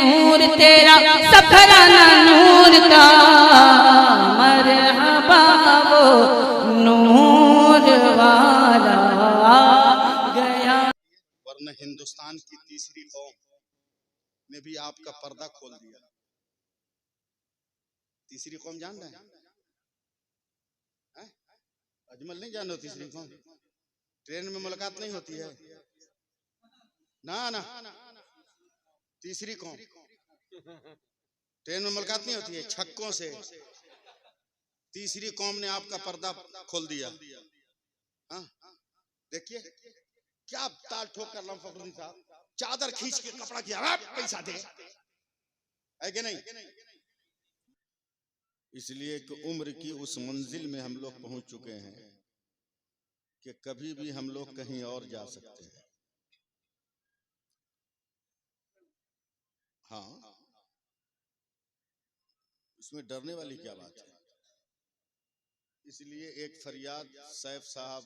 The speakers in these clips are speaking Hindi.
नूर तेरा सफराना नूर का, मरहबा वो नूर वाला गया। वरना हिंदुस्तान की तीसरी कौम ने भी आपका पर्दा खोल दिया। तीसरी कौम जान रहे हैं? अजमल नहीं जानो तीसरी कौम? ट्रेन में मुलाकात नहीं होती है ना ना। तीसरी कौम ट्रेन में मुलाकात नहीं होती है छक्कों से। तीसरी कौम ने आपका पर्दा खोल दिया। हाँ देखिए क्या ताल ठोक कर रहा हूं फखरुद्दीन साहब, चादर खींच के कपड़ा किया पैसा दे, है कि नहीं? इसलिए कि उम्र की उस मंजिल में हम लोग पहुंच चुके हैं कि कभी भी हम लोग कहीं और जा सकते हैं। हाँ इसमें डरने वाली क्या बात है? इसलिए एक फरियाद सैफ साहब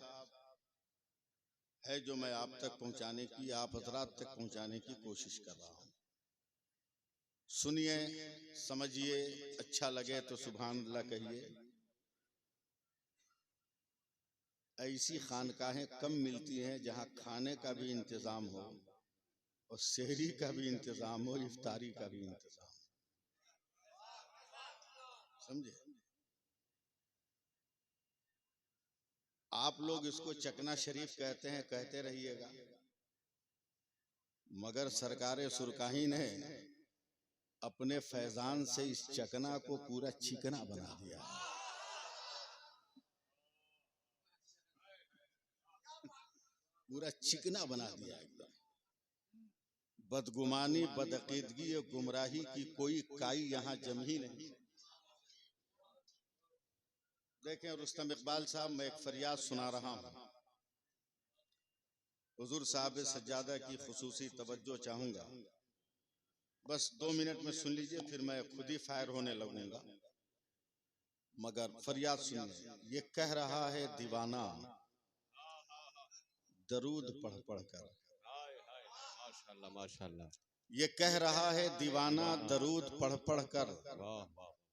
है जो मैं आप तक पहुंचाने की, आप हजरात तक पहुंचाने की कोशिश कर रहा हूं। सुनिए, समझिए, अच्छा लगे तो सुभान अल्लाह कहिए। ऐसी खानकाहें कम मिलती हैं जहां खाने का भी इंतजाम हो और शहरी का भी इंतजाम हो, इफ्तारी का भी इंतजाम, समझे? आप लोग इसको चकना शरीफ कहते हैं, कहते रहिएगा, मगर सरकारे सुरकाही ने अपने फैजान से इस चकना को पूरा चिकना बना दिया है। पूरा चिकना बना दिया एकदम। बदगुमानी, बदअकीदगी और गुमराही की कोई काई यहाँ जम ही नहीं। देखें रुस्तम इकबाल साहब, मैं एक फरियाद सुना रहा हूँ। हुजूर साहब सज्जादा की खुसूसी तवज्जो चाहूंगा, बस 2 मिनट में सुन लीजिए, फिर मैं खुद ही फायर होने लगूंगा। मगर फरियाद सुनिए। ये कह रहा है दीवाना दरूद पढ़ पढ़ कर, माशाल्लाह माशाल्लाह। ये कह रहा है दीवाना दरूद पढ़ पढ़ कर,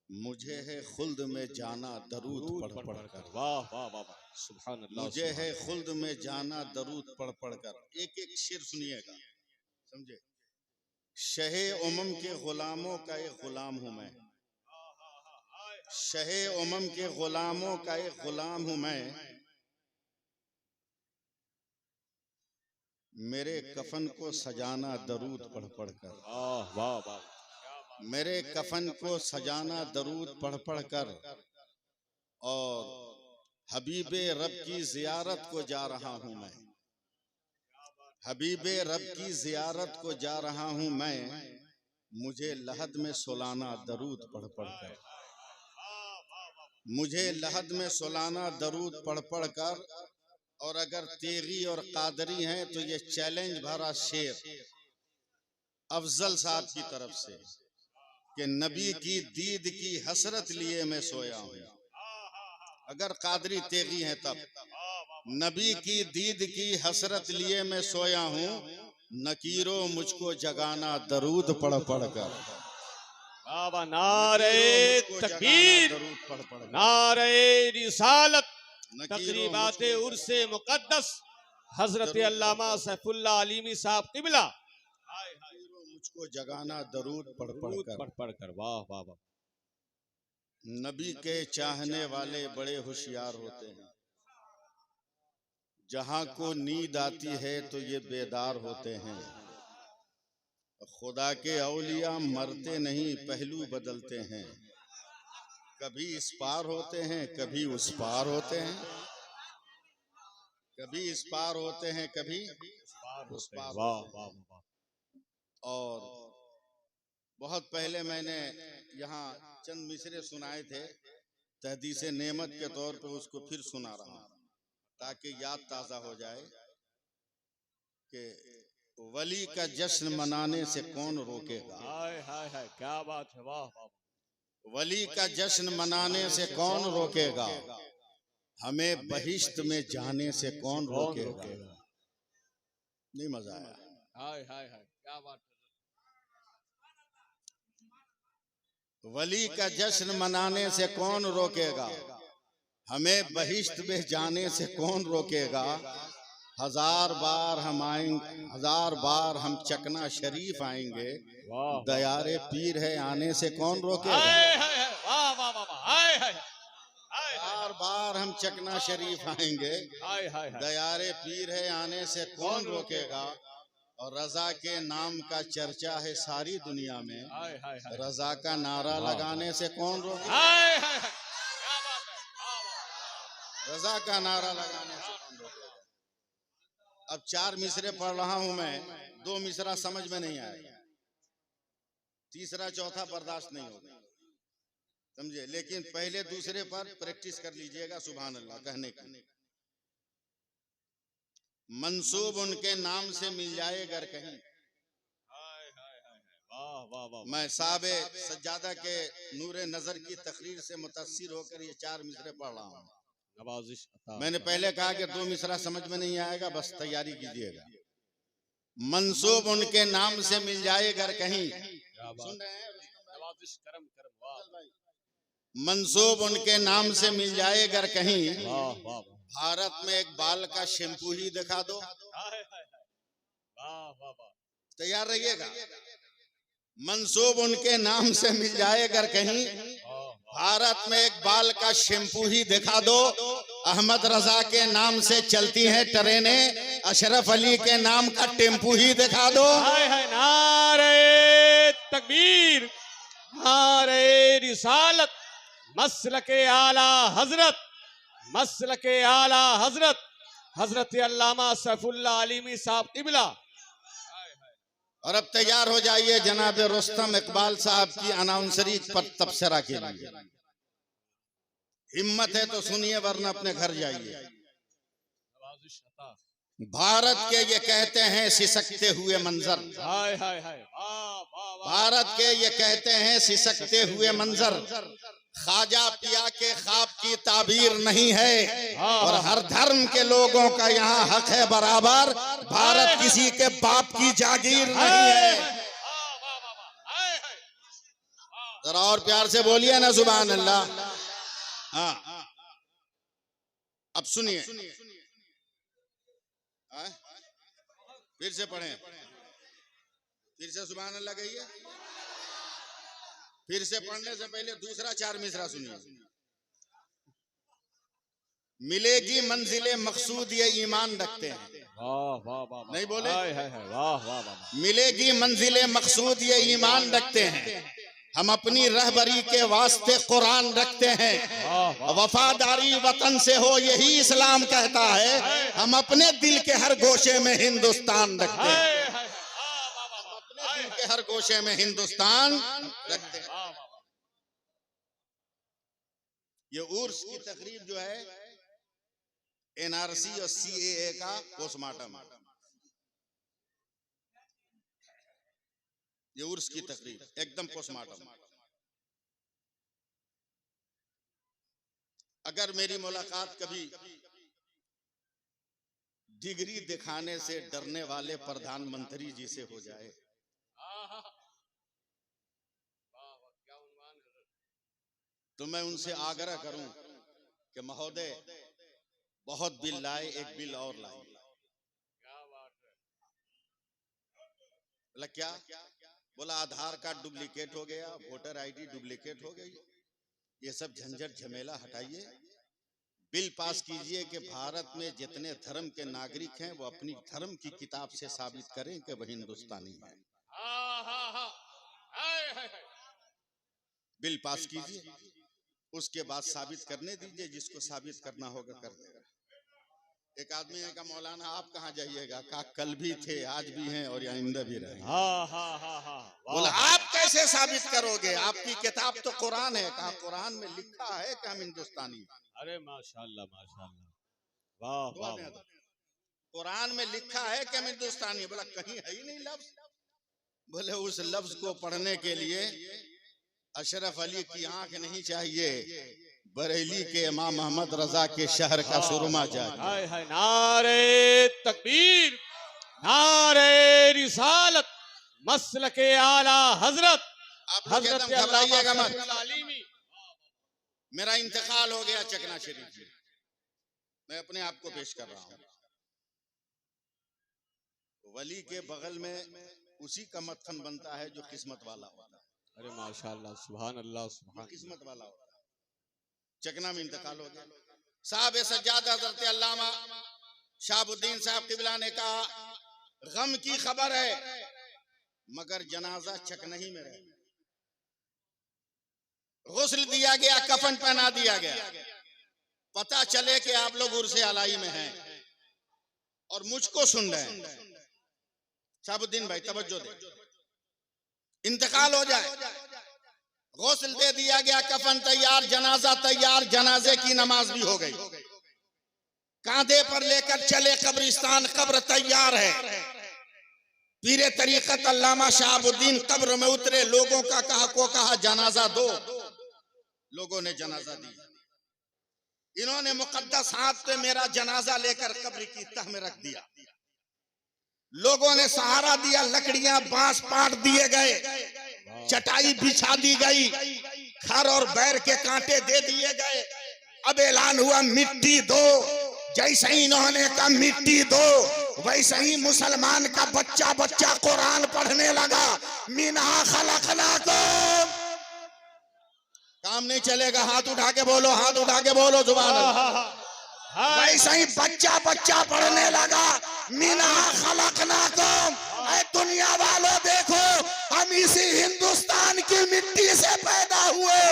मुझे है खुल्द में जाना दरूद पढ़ पढ़ कर। वाह वाह वाह वाह, सुभान अल्लाह। मुझे है खुल्द में जाना दरूद पढ़ पढ़ कर। एक एक शेर सुनिएगा, समझे? शहे उमम के गुलामों का एक गुलाम हूं मैं, शहे उमम के गुलामों का एक गुलाम हूं मैं, मेरे कफन को सजाना दरूद पढ़ पढ़ कर। वाह वाह वाह, मेरे कफन को सजाना दरूद पढ़ पढ़ कर, और हबीबे रब की जियारत को जा रहा हूं मैं, हबीबे रब की जियारत को जा रहा हूं मैं, मुझे लहद में सुलाना दरूद पढ़ पढ़ कर, मुझे लहद में सुलाना दरूद पढ़ पढ़ कर। और अगर तेगी और कादरी हैं तो ये चैलेंज भरा शेर अफजल साहब की तरफ से कि नबी की दीद की हसरत लिए मैं सोया हूं। अगर कादरी तेगी हैं तब, नबी की दीद की हसरत लिए मैं सोया हूं, नकीरो मुझको जगाना दरूद पढ़ पढ़ कर। बाबा नारे तकबीर, नारे रिसालत, तकरीबात उर्से मुकद्दस हजरत अल्लामा सैफुल्लाह अलीमी साहब किबला, मुझको जगाना दरूद पढ़ पढ़ कर। वाह वाह वाह। नबी के चाहने वाले बड़े होशियार होते हैं, जहां को नींद आती है तो ये बेदार होते हैं। खुदा के औलिया मरते नहीं, पहलू बदलते हैं, कभी इस पार होते हैं कभी उस पार होते हैं, कभी इस पार होते हैं कभी उस पार होते हैं। और बहुत पहले मैंने यहाँ चंद मिसरे सुनाए थे, तहदीस नेमत के तौर पे उसको फिर सुना रहा हूं ताकि याद ताज़ा हो जाए कि वली का जश्न मनाने से कौन रोकेगा। हाय हाय हाय, क्या बात है, वाह वाह। वली का जश्न मनाने से कौन रोकेगा, हमें बहिश्त में जाने से कौन रोकेगा। नहीं मजा आया? हाय हाय हाय, क्या बात है। वली का जश्न मनाने से कौन रोकेगा, हमें बहिश्त में जाने से कौन रोकेगा। हजार बार हम आएंगे, हजार बार हम चकना शरीफ आएंगे, वाह दयारे पीर है आने से कौन रोकेगा। हाय हाय हाय वाह वाह वाह हाय हाय हाय बार बार हम चकना शरीफ आएंगे, हाय हाय हाय दयारे पीर है आने से कौन रोकेगा। और रजा के नाम का चर्चा है सारी दुनिया में, हाय हाय हाय रजा का नारा लगाने से कौन रोकेगा। हाय हाय हाय क्या बात है वाह वाह रजा का नारा लगाने से कौन रोकेगा। अब 4 मिसरे पढ़ रहा हूं मैं, 2 मिसरा समझ में नहीं आएगा, तीसरा चौथा बर्दाश्त नहीं होगा, समझे। लेकिन पहले दूसरे पर प्रैक्टिस कर लीजिएगा सुभान अल्लाह कहने की। मंसूब उनके नाम से मिल जाए अगर कहीं। हाय हाय हाय वाह वाह वाह मैं साहबे सज्जादा के नूरे नजर की तकरीर से मुतासिर होकर ये 4 मिसरे पढ़ रहा हूँ। नवाजिश अता मैंने पहले कहा कि 2 मिसरा समझ में नहीं आएगा, बस तैयारी कीजिएगा। मंसूब उनके नाम से मिल जाए अगर कहीं, क्या बात सुन रहे हैं। नवाजिश करम करम वाह मंसूब उनके नाम से मिल जाए अगर कहीं, वाह वाह वाह भारत में एक बाल का शैम्पू ही दिखा दो। हाय हाय हाय वाह वाह वाह तैयार रहिएगा। मंसूब उनके नाम से मिल जाए अगर कहीं, भारत में एक बाल का शैम्पू ही दिखा दो। अहमद रजा के नाम से चलती हैं ट्रेनें, अशरफ अली के नाम का टेम्पू ही दिखा दो। हाय हाय नारे तकबीर नारे रिसालत मसलके आला हजरत मसलके आला हजरत हजरत अल्लामा सैफुल्लाह आलिमी साहब इबला। और अब तैयार हो जाइए जनाब रुस्तम इकबाल साहब की अनाउंसरी पर तबसरा के लिए। हिम्मत है तो सुनिए वरना अपने घर जाइए। भारत के ये कहते हैं सिसकते हुए मंजर, हाय हाय हाय वाह वाह वाह भारत के ये कहते हैं सिसकते हुए मंजर, ख्वाजा पिया के ख्वाब की ताबीर नहीं है। और हर धर्म के लोगों का यहाँ हक है बराबर, भारत किसी के बाप की जागीर नहीं है। जरा और प्यार से बोलिए ना सुभान अल्लाह। हाँ अब सुनिए, फिर से पढ़ें, फिर से सुभान अल्लाह कहिए। फिर से पढ़ने से पहले दूसरा 4 मिसरा सुनिए। मिलेगी मंजिले मकसूद ये ईमान रखते हैं। वाह वाह वाह नहीं बोले? हाय हाय हाय वाह वाह वाह मिलेगी मंजिले मकसूद ये ईमान रखते हैं। हम अपनी रहबरी के वास्ते कुरान रखते हैं। वफादारी वतन से हो यही इस्लाम कहता है। हम अपने दिल के हर गोशे में हिंदुस्तान रखते हैं। अपने दिल के हर गोशे में हिंदुस्तान रखते हैं। ये उर्स की तकरीब जो है एनआरसी और सीएए का पोस्टमार्टम, ये उर्स की तकरीब एकदम पोस्टमार्टम। अगर मेरी मुलाकात कभी डिग्री दिखाने से डरने वाले प्रधानमंत्री जी से हो जाए तो मैं उनसे आग्रह करूं कि महोदय बहुत बिल लाए, एक बिल और लाए। बोला क्या? बोला आधार कार्ड डुप्लीकेट हो गया, वोटर आईडी डुप्लीकेट हो गई, ये सब झंझट झमेला हटाइए, बिल पास कीजिए कि भारत में जितने धर्म के नागरिक हैं वो अपनी धर्म की किताब से साबित करें कि वह हिंदुस्तानी है। बिल पास कीजिए, उसके बाद साबित करने दीजिए, जिसको साबित करना होगा कर देगा। एक आदमी है का मौलाना आप कहाँ जाइएगा? कहा कल भी थे, आज भी हैं और आइंदा भी रहेंगे। बोला आप कैसे साबित करोगे? आपकी किताब तो कुरान है। कहा कुरान में लिखा है कि हम हिंदुस्तानी। अरे माशाल्लाह माशाल्लाह वाह वाह वाह। कुरान में लिखा है कि हम हिंदुस्तानी। बोला कहीं है ही नहीं लफ्ज। बोले उस लफ्ज को पढ़ने के लिए अशरफ अली की आंख नहीं चाहिए, बरेली के इमाम मोहम्मद रजा के शहर का सुरमा चाहिए। हाय हाय नारे तकबीर नारे रिसालत मसलके आला हजरत आप लोग हजरत एकदम घबराइएगा मत। सैफुल्लाह अलीमी। मेरा इंतकाल हो गया चकना शरीफ में, मैं अपने आप को पेश कर रहा हूं। वली के बगल में उसी का मत्थन बनता है जो किस्मत वाला होता है। अरे माशाअल्लाह, सुभान अल्लाह, जो सुभान किस्मत वाला होता है। चकना में इंतकाल हो गया। साहब सज्जाद हजरत अल्लामा शाहबुद्दीन साहब किबला ने कहा, गम की खबर है मगर जनाजा चकना ही में रहे। गुस्ल दिया गया, कफन पहना दिया गया, पता चले कि आप लोग उर्से अलाई में हैं और मुझको सुन रहे हैं। शाहबुद्दीन भाई तवज्जो दे, इंतकाल हो जाए, गुस्ल दे दिया गया, कफन तैयार, जनाजा तैयार, जनाजे की नमाज भी हो गई, कांधे पर लेकर चले कब्रिस्तान, कब्र तैयार है। पीरे तरीकत अल्लामा शाहबुद्दीन कब्र में उतरे, लोगों का कहा जनाजा दो, लोगों ने जनाजा दिया। इन्होंने मुकद्दस हाथ पे मेरा जनाजा लेकर कब्र की तह में रख दिया। लोगों ने सहारा दिया, लकड़ियां बांस पाट दिए गए, चटाई बिछा दी गई, खर और बैर के कांटे दे दिए गए। अब ऐलान हुआ मिट्टी दो। जैसे ही इन्होंने कहा मिट्टी दो, वैसे ही मुसलमान का बच्चा बच्चा कुरान पढ़ने लगा, मिनहा खलकनाकुम। काम नहीं चलेगा, हाथ उठा के बोलो, हाथ उठा के बोलो सुभान अल्लाह। वैसे ही बच्चा बच्चा पढ़ने लगा, मिनहा खलकनाकुम। ऐ दुनिया वालों देखो, हम इसी हिंदुस्तान की मिट्टी से पैदा हुए,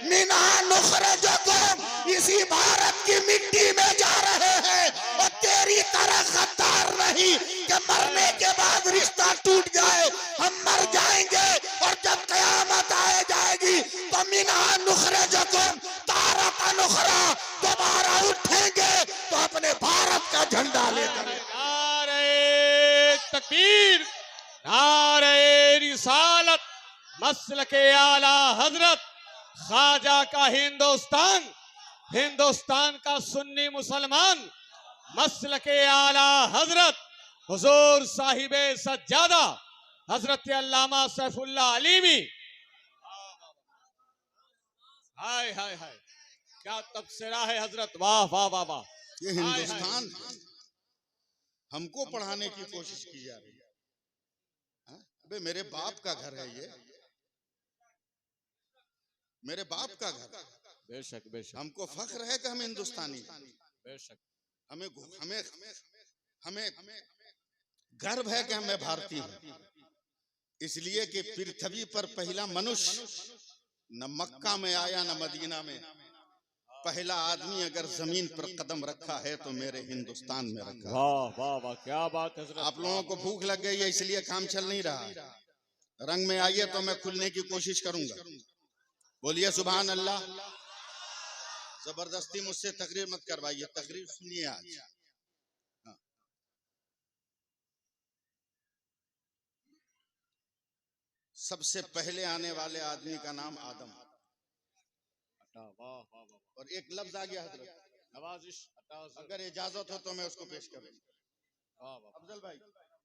मिनहा नुखरिजुकुम, इसी भारत की मिट्टी में जा रहे हैं। और तेरी तरह गद्दार नहीं कि मरने के बाद रिश्ता टूट जाए। हम मर जाएंगे और जब कयामत आए जाएगी तो मिनहा नुखरिजुकुम तारतन उखरा, दोबारा उठेंगे तो अपने भारत का झंडा लेकर। नारे तकबीर, नारे रिसालत, मसलके आला हजरत, ख्वाजा का हिंदुस्तान, हिंदुस्तान का सुन्नी मुसलमान, मसलके आला हजरत हुजूर साहिबे सज्जादा हजरत अल्लामा सैफुल्लाह अलीमी। हाय हाय हाय, क्या तबसरा है हजरत, वाह वाह वाह वाह। ये हिंदुस्तान हमको पढ़ाने की कोशिश की जा रही है। हाँ? अबे मेरे बाप का घर है ये, मेरे बाप का घर। बेशक बेशक, हमको फख्र है कि हम हिंदुस्तानी हैं। बेशक, हमें हमें हमें गर्व है कि मैं भारतीय हूं, इसलिए कि पृथ्वी पर पहला मनुष्य न मक्का में आया न मदीना में। पहला आदमी अगर जमीन पर कदम रखा है तो मेरे हिंदुस्तान में रखा। वाह वाह वाह, क्या बात है हजरत। आप लोगों को भूख लग गई है इसलिए काम चल नहीं रहा। रंग में आइए तो मैं खुलने की कोशिश करूंगा। बोलिए सुभान अल्लाह। जबरदस्ती मुझसे तकरीर मत करवाइए, तकरीर सुनिए आज। हाँ। सबसे पहले आने वाले आदमी का नाम आदम। वाह वाह वाह, और एक लफ्ज आ गया हजरत, नवाजिश, अगर इजाजत हो तो मैं उसको पेश करूँ। वाह वाह, अफजल भाई,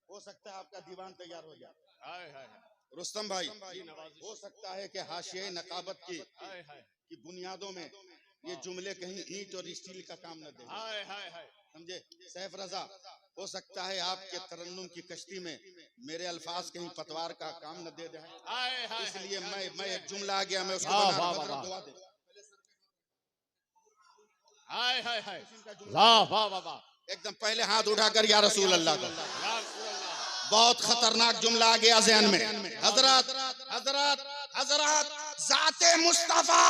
हो सकता है आपका दीवान तैयार हो जाए। हाय हाय रुस्तम भाई, नवाजिश, हो सकता है कि हाशिए नकाबत हाय हाय की बुनियादों में ये जुमले कहीं ईंट और स्टील का काम न दे, हाय हाय हाय। समझे। सैफ रजा, हो सकता है आपके तरन्नुम की कश्ती में मेरे अल्फाज कहीं पतवार का काम न दे दे, हाय हाय, इसलिए मैं एक जुमला आ गया, मैं उसको वाह, बना रहा वाह, हूं। वाह, दुआ दे। हाय हाय हाय, वाह वाह वाह वाह, एकदम पहले हाथ उठाकर या रसूल अल्लाह का। या रसूल अल्लाह। बहुत खतरनाक जुमला आ गया ज़हन में। हजरत हजरत हजरत जाते मुस्तफा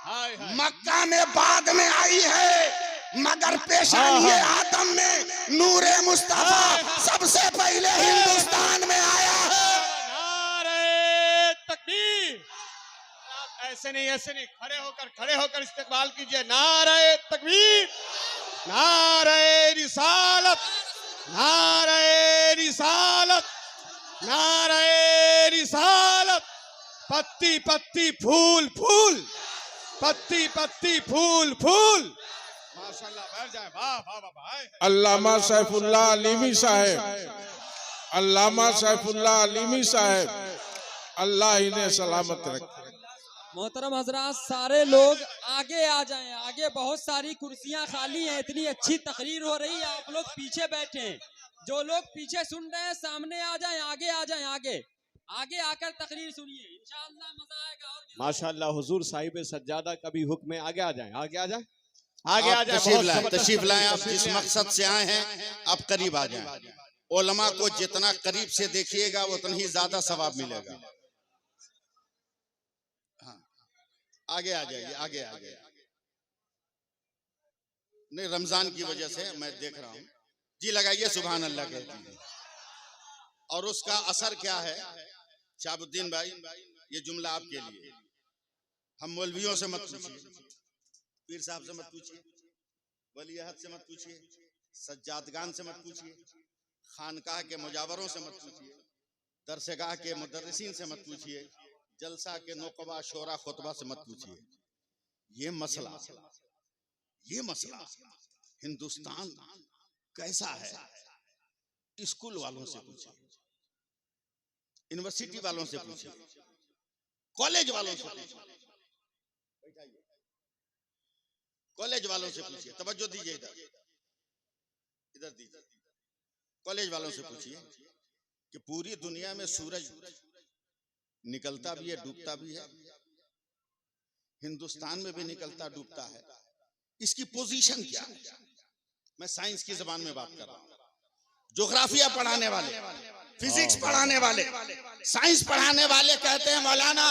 हाय हाय, मक्का में बाद में आई है, मगर पेशानी आदम में नूरे मुस्तफा सबसे पहले हिंदुस्तान में आया है। नारे तकबीर। ऐसे नहीं, ऐसे नहीं, खड़े होकर इस्तेकबाल कीजिए। नारे तकबीर, नारे रिसालत, नारे रिसालत, नारे रिसालत। पत्ती पत्ती फूल फूल, पत्ती पत्ती फूल फूल। माशाल्लाह, बैठ जाए। वाह वाह वाह वाह। अल्लामा सैफुल्लाह अलीमी साहब, अल्लामा सैफुल्लाह अलीमी साहब अल्लाह इन्हें सलामत रखे। मोहतरम हजरात, सारे लोग आगे आ जाएं, आगे बहुत सारी कुर्सियां खाली हैं, इतनी अच्छी तकरीर हो रही है, आप लोग पीछे बैठे हैं। जो लोग पीछे सुन रहे हैं सामने आ जाएं, आगे आ जाएं, आगे आकर तकरीर सुनिए, इंशाअल्लाह मजा आएगा। और माशाअल्लाह हुजूर साहिब सज्जादा का भी हुक्म है, आगे आ जाएं, आगे आ जाएं, आगे आ आप जाएं। तशरीफ लाएं, आप जिस मकसद से आए हैं आप करीब आ जाएं। उलमा को जितना करीब से देखिएगा उतना ही ज्यादा सवाब मिलेगा। हाँ, आगे आ जाइए, आगे आ जाइए। नहीं, रमजान की वजह से मैं देख रहा हूँ जी। लगाइए सुभान अल्लाह के। और उसका असर क्या है शाहबुद्दीन भाई, ये जुमला आपके लिए। हम मौलवियों से मत पूछिए, पीर साहब से मत पूछिए, वली अहद से मत पूछिए, सज्जादगान से मत पूछिए, खानकाह के मुजावरों से मत पूछिए, दरसगाह के मुदर्रिसीन से मत पूछिए, जलसा के नौकबा शोरा खुतबा से मत पूछिए। ये मसला हिंदुस्तान कैसा है, स्कूल वालों से पूछिए, यूनिवर्सिटी वालों से पूछिए, कॉलेज वालों से पूछिए, कॉलेज वालों से पूछिए। तवज्जो दीजिए, इधर दीजिए। कॉलेज वालों से पूछिए कि पूरी दुनिया में सूरज निकलता भी है, डूबता भी है, हिंदुस्तान में भी निकलता डूबता है, इसकी पोजीशन क्या है। मैं साइंस की जबान में बात कर रहा हूं। ज्योग्राफिया पढ़ाने वाले, फिजिक्स पढ़ाने वाले, साइंस पढ़ाने वाले कहते हैं मौलाना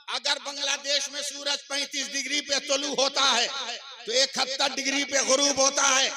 अगर बांग्लादेश में सूरज 35 डिग्री पे तुलू होता है तो 71 डिग्री पे गुरूब होता है।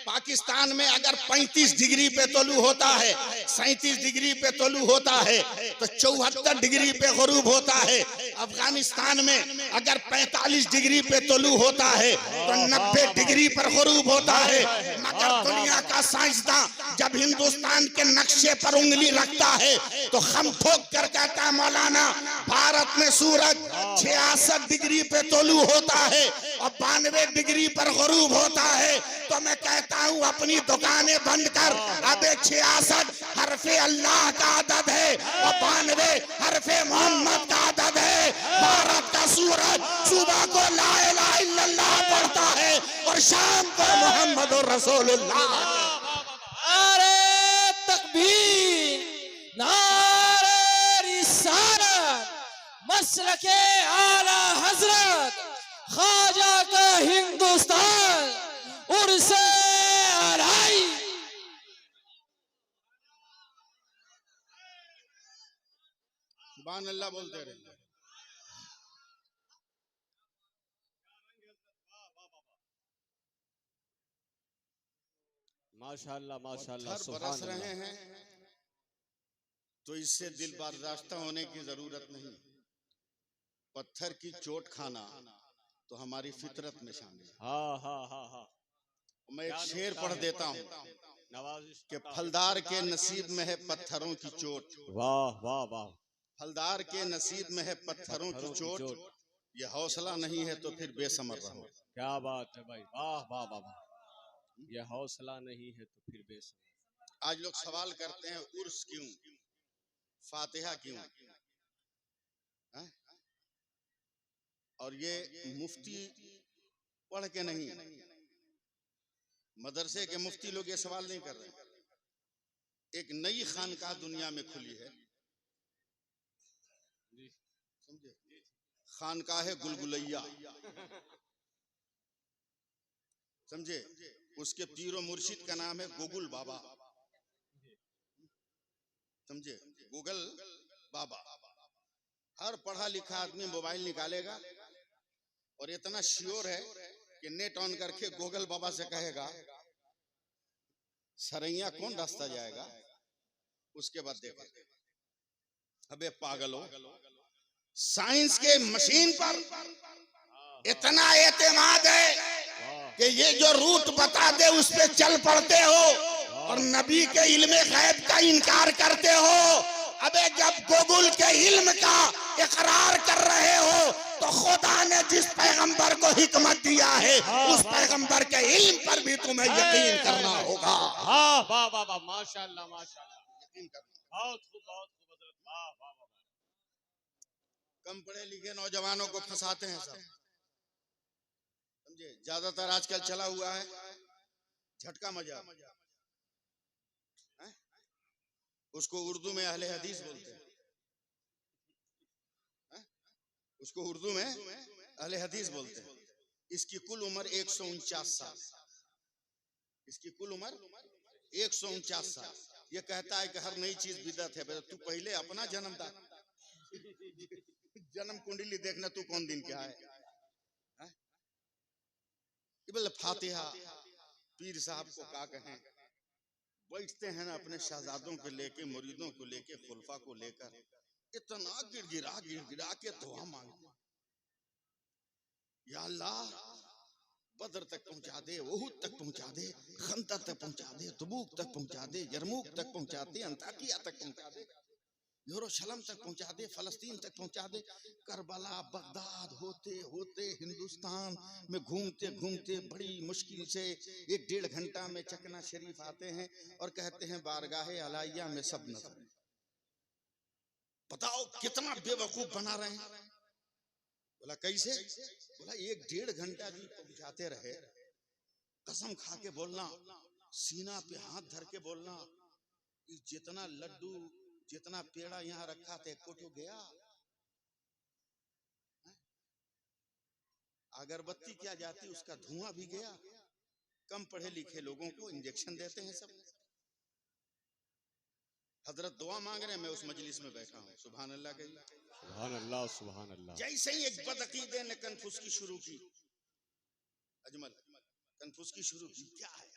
पाकिस्तान में अगर 35 डिग्री पे तुलू होता है, 37 डिग्री पे तुलू होता है तो 74 डिग्री पे गुरूब होता है। अफगानिस्तान में अगर 45 डिग्री पे तुलू होता है तो 90 डिग्री पर गुरूब होता है। मगर दुनिया का साइंसदान जब हिंदुस्तान के नक्शे पर उंगली रखता है तो हम ठोक कर कहता है मौलाना भारत में सूरज 66 डिग्री पे तुलू होता है और 92 डिग्री पर गुरूब होता है। तो मैं कहता हूँ अपनी दुकानें बंद कर, अब 66 हरफे अल्लाह का आदद है और 92 हरफे मोहम्मद का आदद है। भारत का सूरज सुबह को ला इलाहा इल्लल्लाह पढ़ता है और शाम को मोहम्मद रसूलुल्लाह। नारे तकबीर, नारे रिसालत, मसलके आला हजरत ख्वाजा का हिंदुस्तान उर्से अलाई। सुभान अल्लाह बोलते रहे। माशाअल्लाह माशाअल्लाह पत्थर सुभान बरस रहे अल्लाह। हैं तो इससे दिल बर्दाश्त होने की जरूरत नहीं। पत्थर की चोट खाना तो हमारी फितरत में शामिल है। हाँ हाँ हाँ हाँ। मैं एक शेर पढ़ देता हूँ नवाज़िश कि फलदार के नसीब में है पत्थरों की चोट। वाह वाह वाह। फलदार के नसीब में है पत्थरों की चोट, ये हौसला नहीं है तो फिर बेसमर रहो। क्या बात है भाई, वाह वाह वाह वाह। ये हौसला नहीं है तो फिर बेसमर। आज लोग सवाल करते हैं उर्स क्यों, फातिहा क्यों है? और ये मुफ्ती पढ़ के नहीं, मदरसे के मुफ्ती लोग ये सवाल नहीं कर रहे। एक नई खानकाह दुनिया में खुली है, समझे, खानकाह गुलगुलैया, समझे। उसके पीरो मुर्शिद का नाम है गोगुल बाबा, समझे, गूगल बाबा। हर पढ़ा लिखा आदमी मोबाइल निकालेगा और इतना श्योर है कि नेट ऑन करके गूगल बाबा से कहेगा सरैया कौन रास्ता जाएगा, उसके बाद देखा। अबे पागलो, साइंस के मशीन पर इतना एतमाद है कि ये जो रूट बता दे उस पे चल पड़ते हो और नबी के इल्म गैब का इनकार करते हो। अबे जब गूगल के इल्म का इकरार कर रहे हो तो खुदा ने जिस पैगंबर को हिकमत दिया है उस पैगंबर के इल्म पर भी तुम्हें यकीन करना होगा। हाँ वाह वाह वाह, माशाअल्लाह माशाअल्लाह, यकीन करना। बहुत खूब हजरत, वाह वाह वाह। कम पढ़े लिखे नौजवानों को फंसाते हैं सब, समझे। ज्यादातर आजकल चला हुआ है झटका मजाक, उसको उर्दू में अहले हदीस बोलते हैं, उसको उर्दू में अहले हदीस बोलते हैं। इसकी कुल उम्र 149 साल, इसकी कुल उम्र 149 साल। ये कहता है कि हर नई चीज बिदअत है। तू पहले अपना जन्म कुंडली देखना, तू कौन दिन क्या है। फातिहा पीर साहब को क्या कहें, बैठते हैं ना अपने शहजादों को लेके, मुरीदों को लेके, खुलफा को लेकर, इतना गिड़गिड़ा के दुआ मांगते, या अल्लाह बदर तक पहुंचा दे, उहुद तक पहुंचा दे, खंदक तक पहुंचा दे, तबूक तक पहुंचा दे, यरमूक तक पहुंचा दे, अंताकिया तक पहुंचा दे, यरूशलेम तक पहुंचा दे, फलस्तीन तक पहुंचा दे। करबला बगदाद होते होते हिंदुस्तान में घूमते घूमते बड़ी मुश्किल से 1-1.5 घंटा में चकना शरीफ आते हैं और कहते हैं बारगाहे अलाइया में सब नजर। बताओ कितना बेवकूफ बना रहे हैं। बोला कैसे? बोला 1-1.5 घंटा भी पहुंचाते रहे, कसम खा के बोलना, सीना पे हाथ धर के बोलना कि जितना लड्डू जितना पेड़ा यहाँ रखा था कोटो गया। अगरबत्ती क्या जाती उसका धुआं भी गया। कम पढ़े लिखे लोगों को इंजेक्शन देते हैं सब। हजरत दुआ मांग रहे हैं, मैं उस मजलिस में बैठा हूँ। सुभान अल्लाह कही, सुभान अल्लाह, सुभान अल्लाह। जैसे ही एक बदअकीदे ने कन्फुसकी शुरू की, अजमल कन्फुसकी शुरू की, क्या है?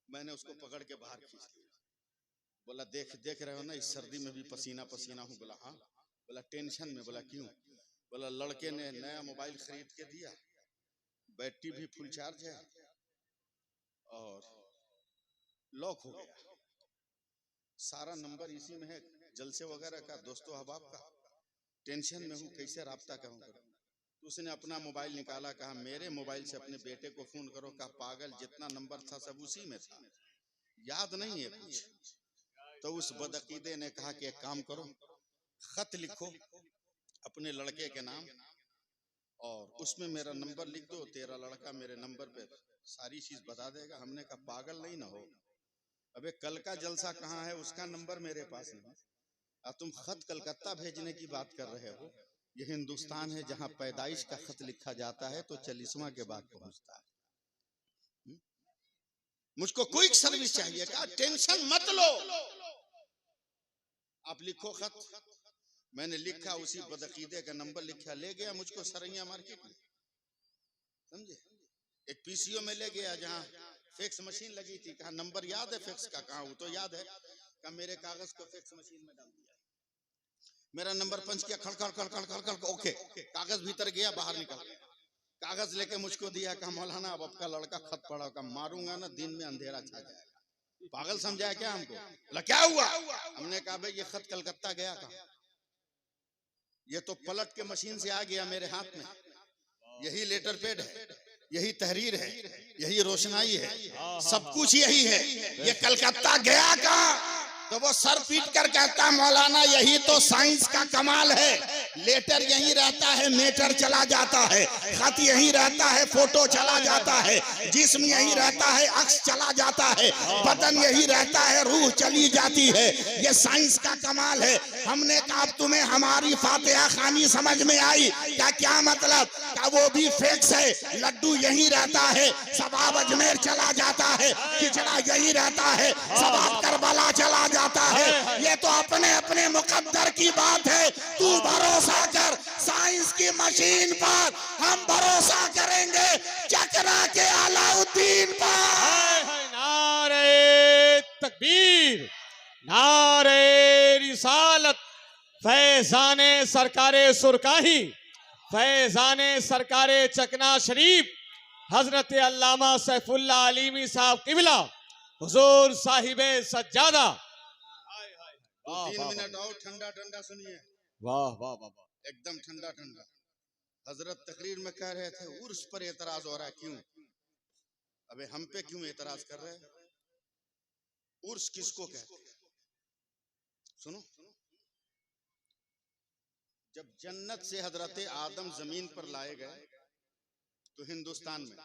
मैंने उसको पकड़ के बाहर खींच लिया। बोला देख रहे हो ना, इस सर्दी में भी पसीना पसीना हूँ। बोला हाँ। बोला टेंशन में। बोला क्यों? बोला लड़के ने नया मोबाइल खरीद के दिया, बैटरी भी फुल चार्ज है और लॉक हो गया, सारा नंबर इसी में है, जलसे वगैरह का, दोस्तों अहबाब का। टेंशन में हूँ, कैसे राब्ता करूँ? तो उसने अपना मोबाइल निकाला, कहा मेरे मोबाइल से अपने बेटे को फोन करो। कहा पागल, जितना नंबर था सब उसी में था, याद नहीं है कुछ। तो उस बदअकीदे ने कहा कि एक काम करो, खत लिखो अपने लड़के के नाम और उसमें मेरा नंबर लिख दो, तेरा लड़का मेरे नंबर पे सारी चीज बता देगा। हमने कहा पागल नहीं ना हो, अबे कल का जलसा कहाँ है, उसका नंबर मेरे पास नहीं। अब तुम खत कलकत्ता भेजने की बात कर रहे हो। ये हिंदुस्तान है जहाँ पैदाइश का खत लिखा जाता है तो 40वां के बाद पहुंचता है। मुझको क्विक सर्विस चाहिए। कहा टेंशन मत लो, आप लिखो खत। मैंने लिखा, उसी बदअकीदे का नंबर लिखा, ले गया मुझको सरैया मार्केट में, समझे। एक पीसीओ में ले गया जहाँ फैक्स मशीन लगी थी। कहा नंबर याद है फैक्स का? कहा वो तो याद है। कहा मेरे कागज को फैक्स मशीन में डाल दिया। मेरा नंबर पंच किया, खड़खड़ खड़खड़ खड़खड़, ओके। कागज भीतर गया, बाहर निकल, कागज लेके मुझको दिया। कहा मौलाना अब आपका लड़का खत पढ़ा। कहा मारूंगा ना दिन में अंधेरा छा जाएगा। पागल समझाया क्या हमको? बोला क्या हुआ? हमने कहा भाई ये खत कलकत्ता गया। कहा ये तो पलट के मशीन से आ गया मेरे हाथ में, यही लेटर पैड है, यही तहरीर है, यही रोशनाई है, सब कुछ यही है। ये कलकत्ता गया कहाँ? तो वो सर पीट कर कहता मौलाना यही तो साइंस का कमाल है। लेटर यहीं रहता है, मेटर चला जाता है, खत यहीं रहता है, फोटो चला जाता है, जिस्म यहीं रहता है, अक्स चला जाता है, बदन यही रहता है, रूह चली जाती है। ये साइंस का कमाल है। हमने कहा अब तुम्हें हमारी फातिहा खानी समझ में आई क्या? क्या मतलब? क्या वो भी फेक्स है? लड्डू यहीं रहता है, सबाब अजमेर चला जाता है, खिचड़ा यहीं रहता है, सबाब करबला चला जाता है। ये तो अपने अपने मुकद्दर की बात है। तू भरोसा कर साइंस की मशीन पर, हम भरोसा करेंगे चकरा के अलाउद्दीन पर। नारे तकबीर, नारे रिसालत, फैजाने सरकारे सुरकाही, फैजाने सरकारे चकना शरीफ, हजरत अल्लामा सैफुल्लाह अलीमी साहब किबला, हुजूर साहिबे सज्जादा। 3 मिनट और ठंडा ठंडा सुनिए। वाह वाह वाह वाह, एकदम ठंडा ठंडा। हजरत तकरीर में कह रहे थे उर्स पर एतराज हो रहा है, क्यों? अबे हम पे क्यों एतराज कर रहे हैं? उर्स किसको कहते हैं? सुनो, जब जन्नत से हजरत आदम जमीन पर लाए गए तो हिंदुस्तान में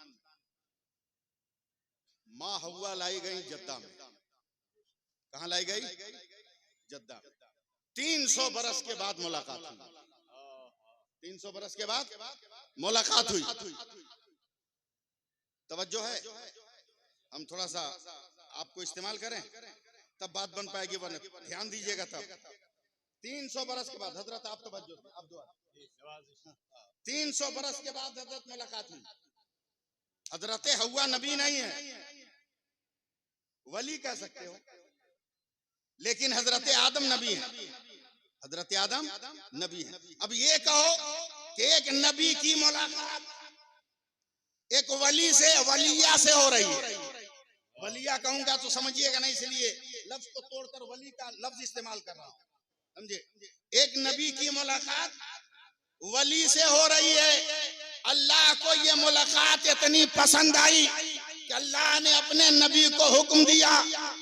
माँ हव्वा लाई गई जद्दा में। कहां लाई गई? जद्दा। 300 बरस के बाद मुलाकात हुई। 300 बरस के बाद मुलाकात हुई। तवज्जो है, हम थोड़ा सा आपको इस्तेमाल करें तब बात बन पाएगी, वरना ध्यान दीजिएगा तब। 300 बरस के बाद हजरत, आप तवज्जो, आप दुआ। 300 बरस के बाद हजरत मुलाकात हुई। हजरत हव्वा नबी नहीं है, वली कह सकते हो, लेकिन हजरत आदम नबी है। हजरत आदम नबी है। अब ये कहो कि एक नबी की मुलाकात एक वली से, वलिया से हो रही है। वलिया कहूंगा तो समझिएगा नहीं, इसलिए लफ्ज को तोड़कर वली का लफ्ज इस्तेमाल कर रहा हूं, समझे। एक नबी की मुलाकात वली से हो रही है। अल्लाह को ये मुलाकात इतनी पसंद आई कि अल्लाह ने अपने नबी को हुक्म दिया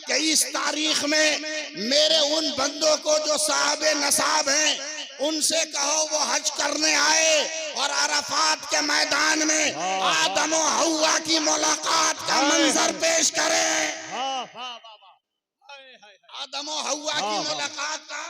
कि इस तारीख में मेरे उन बंदों को जो साहब नसाब हैं उनसे कहो वो हज करने आए और अराफात के मैदान में आदम और हव्वा की मुलाकात का मंजर पेश करें। आदम और हव्वा की मुलाकात का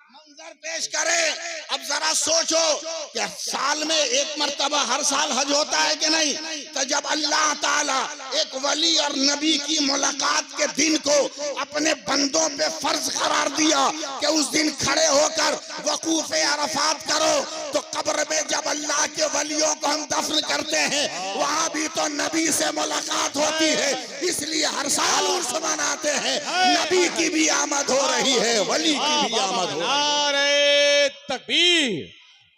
मंजर पेश करें। अब जरा सोचो कि साल में एक मर्तबा हर साल हज होता है कि नहीं? तो जब अल्लाह ताला एक वली और नबी की मुलाकात के दिन को अपने बंदों पे फर्ज करार दिया कि उस दिन खड़े होकर वकूफ अरफात करो, तो कब्र में जब अल्लाह के वलियों को हम दफन करते हैं वहां भी तो नबी से मुलाकात होती है। इसलिए हर साल उर्स मनाते हैं। नबी की भी आमद हो रही है, वली की भी आमद हो रही है। नारे तकबीर,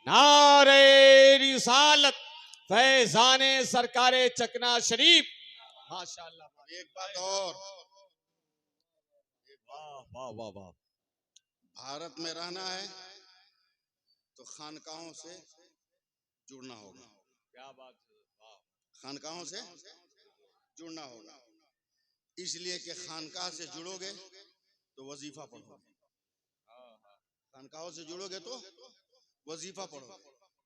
नारे रिसालत, फैजाने सरकारे चकना शरीफ। माशाअल्लाह। एक बात और, वाह वाह वाह वाह। भारत में रहना है तो खानकाहों से जुड़ना होगा। क्या बात है, वाह। खानकाहों से जुड़ना होगा, इसलिए कि खानकाह से जुड़ोगे तो वजीफा पढ़ोगे। खानकाहों से जुड़ोगे तो वजीफा पढ़ो,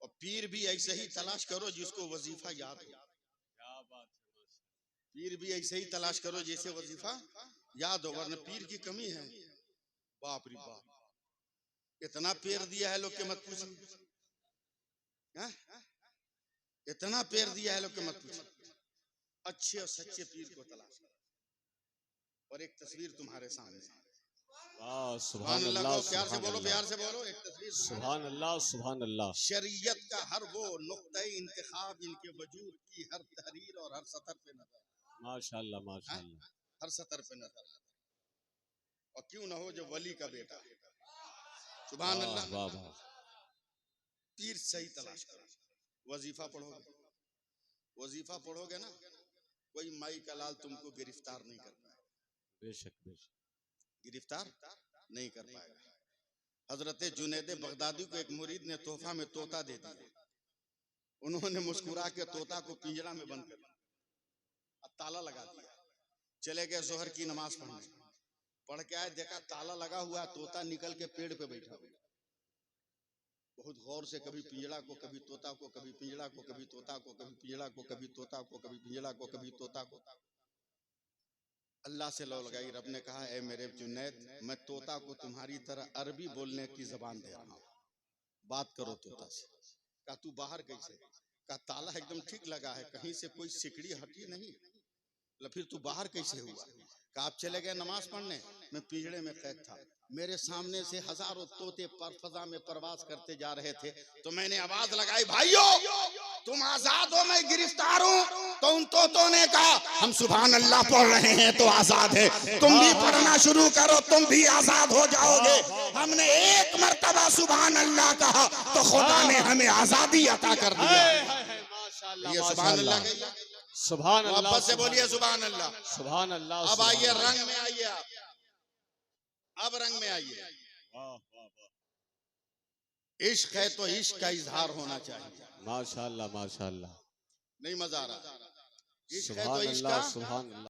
और पीर भी ऐसे ही तलाश करो जिसको वजीफा याद हो। क्या बात है, पीर भी ऐसे ही तलाश करो जैसे वजीफा याद हो, वरना पीर की कमी है। बाप रे बाप, इतना पेड़ दिया है लोग के मत पूछिए, इतना पेड़ दिया है लोग के मत पूछिए। अच्छे और सच्चे पीर को तलाश करो। और एक तस्वीर तुम्हारे सामने, वाह, सुभान अल्लाह। प्यार से बोलो, प्यार से बोलो। एक तस्वीर, सुभान अल्लाह, सुभान अल्लाह। शरीयत का हर वो नुक्ता इंतखाब इनके वजूद की हर तहरीर और हर सतर पे नजर, माशाअल्लाह माशाअल्लाह, हर सतर पे नजर। और क्यों ना हो जो वली का बेटा, सुभान अल्लाह। वाह वाह। पीर सही तलाश करो, वजीफा पढ़ोगे। वजीफा पढ़ोगे ना, कोई माई का लाल तुमको गिरफ्तार नहीं कर पाएगा। बेशक बेशक, गिरफ्तार नहीं कर पाएगा। हजरत जुनैद बगदादी को एक मुरीद ने तोहफा में तोता दे दिया। उन्होंने मुस्कुरा के तोता को पिंजरा में बंद कर दिया, अब ताला लगा दिया। चले गए जोहर की नमाज पढ़ने, पढ़ के आए, देखा ताला लगा हुआ, तोता निकल के पेड़ पे बैठा हुआ। बहुत गौर से कभी पिंजड़ा को, कभी तोता को, कभी पिंजड़ा को, कभी तोता को, कभी पिंजड़ा को, कभी तोता को, कभी पिंजड़ा को, कभी तोता को। अल्लाह से लौ लगाई। रब ने कहा, ए मेरे जुनैद, मैं तोता को तुम्हारी तरह अरबी बोलने की जबान दे रहा हूँ, बात करो तोता से। कहा तू बाहर कैसे? कहा ताला एकदम ठीक लगा है, कहीं से कोई सिकड़ी हटी नहीं। फिर तू बाहर कैसे हुआ? कहा आप चले गए नमाज पढ़ने, मैं पिंजड़े में कैद था। मेरे सामने से हजारों तोते पर फजा में परवाज करते जा रहे थे, तो मैंने आवाज लगाई, भाइयों तुम आजाद हो, मैं गिरफ्तार हूँ। तो उन तोतों ने कहा, हम सुभान अल्लाह पढ़ रहे हैं तो आजाद है, तुम भी पढ़ना शुरू करो, तुम भी आजाद हो जाओगे। हमने एक मर्तबा सुभान अल्लाह कहा तो खुदा ने हमें आजादी अता कर दिया। माशाअल्लाह, ये सुभान अल्लाह कहिए, सुभान अल्लाह, मोहब्बत से बोलिए सुभान अल्लाह, सुभान अल्लाह। अब आइए रंग में आइए, आप अब रंग में आइए। इश्क है तो इश्क का इजहार होना चाहिए। माशाअल्लाह माशाअल्लाह, नहीं मजा आ रहा? इश्क है तो सुभान इश्क अल्लाह, का सुभान अल्लाह।